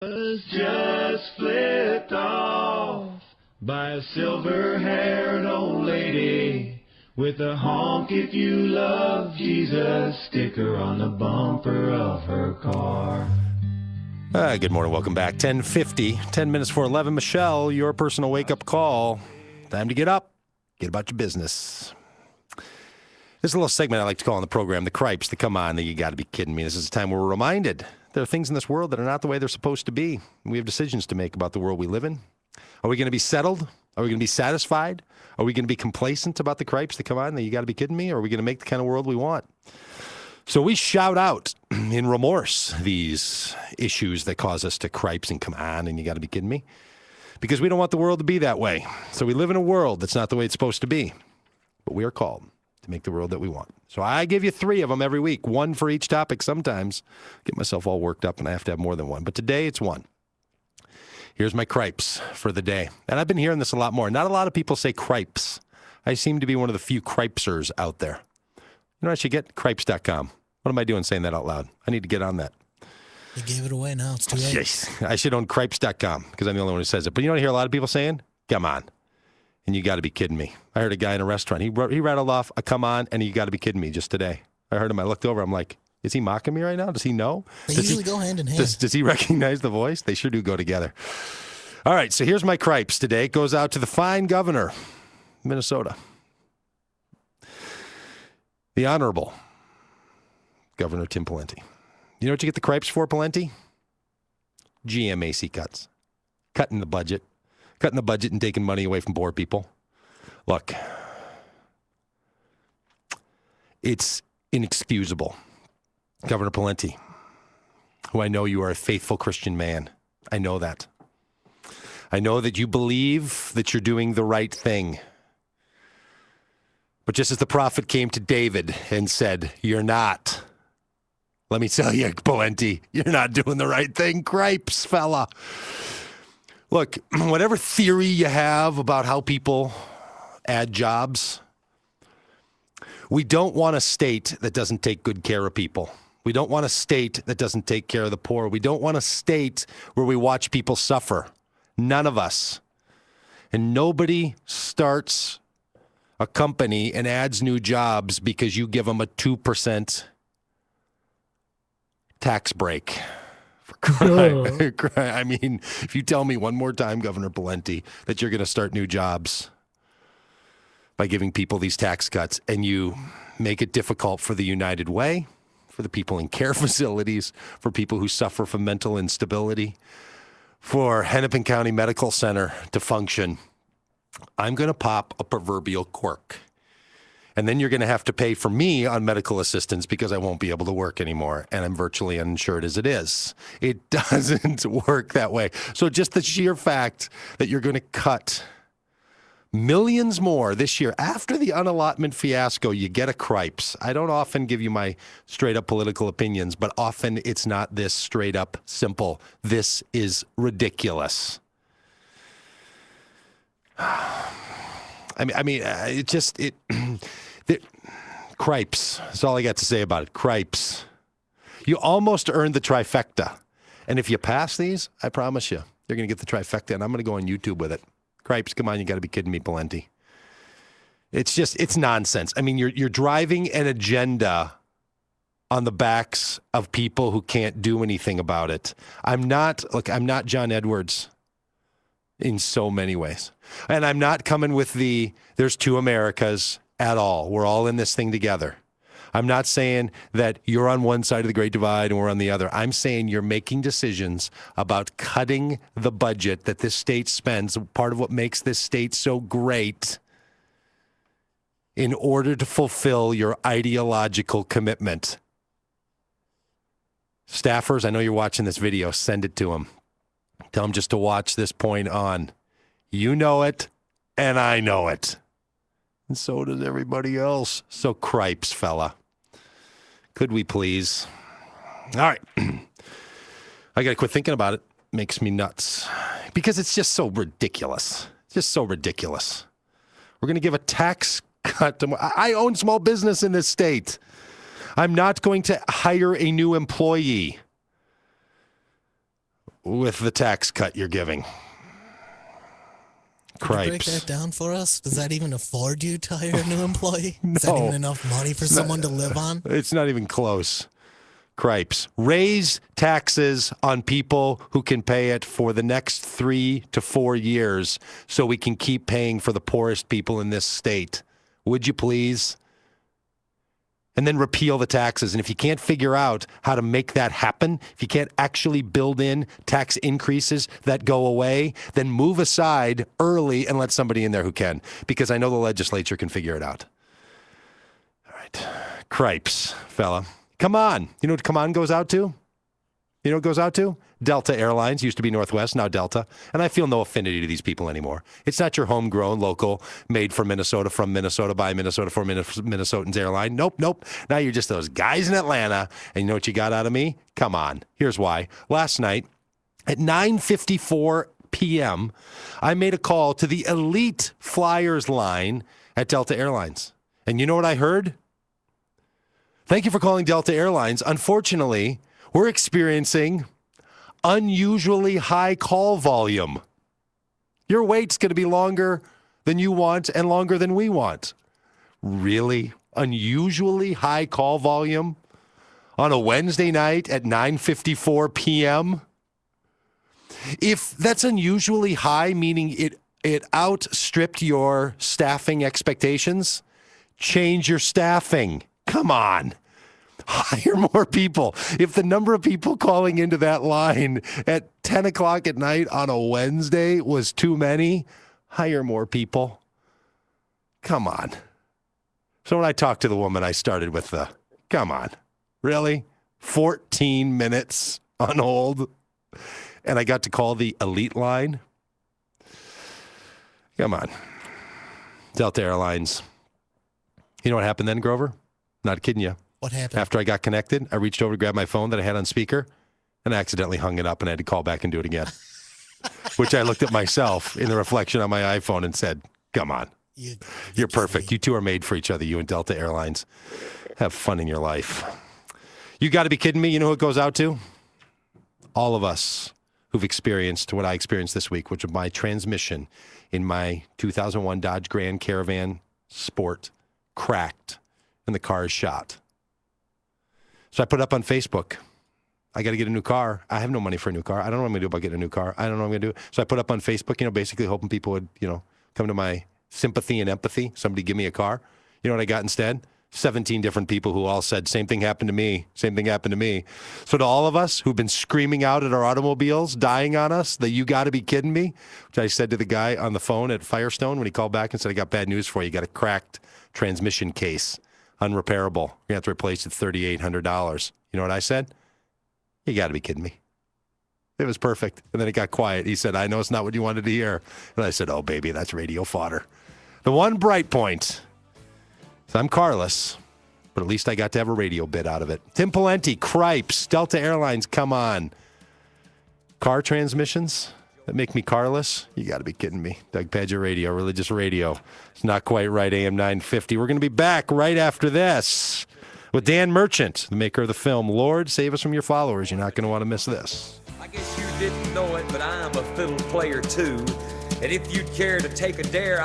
Was just flipped off by a silver-haired old lady with a honk if you love Jesus sticker on the bumper of her car. Good morning. Welcome back. 10:50, 10 minutes before 11. Michelle, your personal wake-up call. Time to get up. Get about your business. This is a little segment I like to call on the program, the cripes, the come on, you got to be kidding me. This is a time where we're reminded there are things in this world that are not the way they're supposed to be. We have decisions to make about the world we live in. Are we going to be settled? Are we going to be satisfied? Are we going to be complacent about the cripes that come on, you got to be kidding me? Or are we going to make the kind of world we want? So we shout out in remorse these issues that cause us to cripes and come on, and you got to be kidding me? Because we don't want the world to be that way. So we live in a world that's not the way it's supposed to be. But we are called to make the world that we want. So I give you 3 of them every week, 1 for each topic. Sometimes I get myself all worked up and I have to have more than 1. But today it's 1. Here's my cripes for the day. And I've been hearing this a lot more. Not a lot of people say cripes. I seem to be one of the few cripesers out there. You know, I should get cripes.com. What am I doing saying that out loud? I need to get on that. You gave it away now. It's too late. Yes. I should own cripes.com because I'm the only one who says it. But you know what I hear a lot of people saying? Come on. And you got to be kidding me. I heard a guy in a restaurant. He rattled off a come on, and you got to be kidding me just today. I heard him. I looked over. I'm like, is he mocking me right now? Does he know? They usually go hand in hand. Does he recognize the voice? They sure do go together. All right, so here's my cripes today. It goes out to the fine governor, Minnesota. The Honorable Governor Tim Pawlenty. You know what you get the cripes for, Pawlenty? GMAC cuts. Cutting the budget and taking money away from poor people. Look, it's inexcusable. Governor Pawlenty, who I know you are a faithful Christian man. I know that. I know that you believe that you're doing the right thing. But just as the prophet came to David and said, you're not. Let me tell you, Pawlenty, you're not doing the right thing. Cripes, fella. Look, whatever theory you have about how people add jobs, we don't want a state that doesn't take good care of people. We don't want a state that doesn't take care of the poor. We don't want a state where we watch people suffer. None of us. And nobody starts a company and adds new jobs because you give them a 2% tax break. I mean, if you tell me one more time, Governor Pawlenty, that you're going to start new jobs by giving people these tax cuts and you make it difficult for the United Way, for the people in care facilities, for people who suffer from mental instability, for Hennepin County Medical Center to function, I'm going to pop a proverbial cork. And then you're going to have to pay for me on medical assistance because I won't be able to work anymore. And I'm virtually uninsured as it is. It doesn't work that way. So just the sheer fact that you're going to cut millions more this year after the unallotment fiasco, you get a cripes. I don't often give you my straight up political opinions, but often it's not this straight up simple. This is ridiculous. Cripes. That's all I got to say about it. Cripes. You almost earned the trifecta. And if you pass these, I promise you, you're going to get the trifecta, and I'm going to go on YouTube with it. Cripes, come on, you got to be kidding me, Pawlenty. It's nonsense. I mean, you're driving an agenda on the backs of people who can't do anything about it. I'm not John Edwards in so many ways. And I'm not coming with there's 2 Americas at all. We're all in this thing together. I'm not saying that you're on one side of the Great Divide and we're on the other. I'm saying you're making decisions about cutting the budget that this state spends, part of what makes this state so great, in order to fulfill your ideological commitment. Staffers, I know you're watching this video. Send it to them. Tell them just to watch this point on. You know it, and I know it. And so does everybody else. So cripes, fella. Could we please? All right. I got to quit thinking about it. Makes me nuts. Because it's just so ridiculous. It's just so ridiculous. We're going to give a tax cut to I own small business in this state. I'm not going to hire a new employee. with the tax cut you're giving. Could you break that down for us? Does that even afford you to hire a new employee? No. Is that even enough money for someone to live on? It's not even close. Cripes. Raise taxes on people who can pay it for the next 3 to 4 years so we can keep paying for the poorest people in this state. Would you please? And then repeal the taxes. And if you can't figure out how to make that happen, if you can't actually build in tax increases that go away, then move aside early and let somebody in there who can. Because I know the legislature can figure it out. All right. Cripes, fella. Come on. You know what come on goes out to? You know what it goes out to? Delta Airlines, used to be Northwest, now Delta. And I feel no affinity to these people anymore. It's not your homegrown, local, made for Minnesota, from Minnesota, by Minnesota, for Minnesotans airline. Nope. Now you're just those guys in Atlanta. And you know what you got out of me? Come on. Here's why. Last night at 9:54 p.m., I made a call to the Elite Flyers line at Delta Airlines. And you know what I heard? Thank you for calling Delta Airlines. Unfortunately, we're experiencing unusually high call volume. Your wait's going to be longer than you want and longer than we want. Really? Unusually high call volume on a Wednesday night at 9:54 p.m.? If that's unusually high, meaning it outstripped your staffing expectations, change your staffing. Come on. Hire more people. If the number of people calling into that line at 10 o'clock at night on a Wednesday was too many, hire more people. Come on. So when I talked to the woman, I started with come on, really? 14 minutes on hold? And I got to call the Elite line? Come on. Delta Airlines. You know what happened then, Grover? Not kidding you. What happened? After I got connected, I reached over to grab my phone that I had on speaker and I accidentally hung it up and I had to call back and do it again. Which I looked at myself in the reflection on my iPhone and said, come on. You're perfect. You two are made for each other, you and Delta Airlines. Have fun in your life. You got to be kidding me. You know who it goes out to? All of us who've experienced what I experienced this week, which was my transmission in my 2001 Dodge Grand Caravan Sport cracked and the car is shot. So I put up on Facebook, I got to get a new car. I have no money for a new car. I don't know what I'm going to do about getting a new car. I don't know what I'm going to do. So I put up on Facebook, basically hoping people would, come to my sympathy and empathy. Somebody give me a car. You know what I got instead? 17 different people who all said, same thing happened to me. Same thing happened to me. So to all of us who've been screaming out at our automobiles, dying on us, that you got to be kidding me, which I said to the guy on the phone at Firestone when he called back and said, I got bad news for you. You got a cracked transmission case. Unrepairable. You're going to have to replace it $3,800. You know what I said? You got to be kidding me. It was perfect. And then it got quiet. He said, I know it's not what you wanted to hear. And I said, oh, baby, that's radio fodder. The one bright point is I'm carless, but at least I got to have a radio bit out of it. Tim Pawlenty, Cripes, Delta Airlines, come on. Car transmissions that make me carless? You got to be kidding me. Doug Pagitt Radio, religious radio. It's not quite right, AM 950. We're going to be back right after this with Dan Merchant, the maker of the film Lord, Save Us From Your Followers. You're not going to want to miss this. I guess you didn't know it, but I'm a fiddle player too. And if you'd care to take a dare...